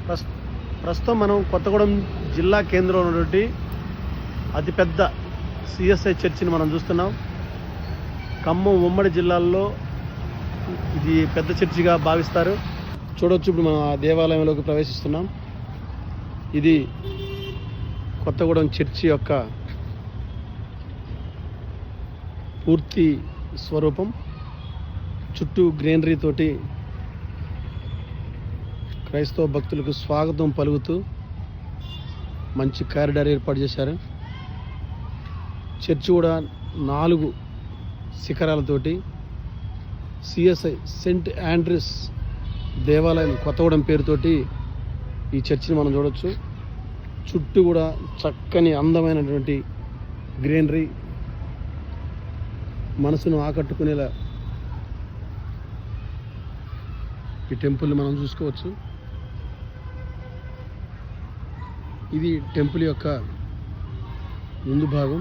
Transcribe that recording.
ప్రస్తుతం మనం కొత్తగూడెం జిల్లా కేంద్రంలో ఉన్నటువంటి అతిపెద్ద సిఎస్ఐ చర్చిని మనం చూస్తున్నాం. ఖమ్మం ఉమ్మడి జిల్లాల్లో ఇది పెద్ద చర్చిగా భావిస్తారు. చూడొచ్చు, ఇప్పుడు మనం ఆ దేవాలయంలోకి ప్రవేశిస్తున్నాం. ఇది కొత్తగూడెం చర్చి యొక్క పూర్తి స్వరూపం. చుట్టూ గ్రీనరీ తోటి క్రైస్తవ భక్తులకు స్వాగతం పలుకుతూ మంచి కారిడార్ ఏర్పాటు చేశారు. చర్చి కూడా 4 శిఖరాలతోటి సిఎస్ఐ సెయింట్ ఆండ్రూస్ దేవాలయం కొత్తగూడెం పేరుతోటి ఈ చర్చిని మనం చూడొచ్చు. చుట్టూ కూడా చక్కని అందమైనటువంటి గ్రీనరీ, మనసును ఆకట్టుకునేలా ఈ టెంపుల్ని మనం చూసుకోవచ్చు. ఇది టెంపుల్ యొక్క ముందు భాగం.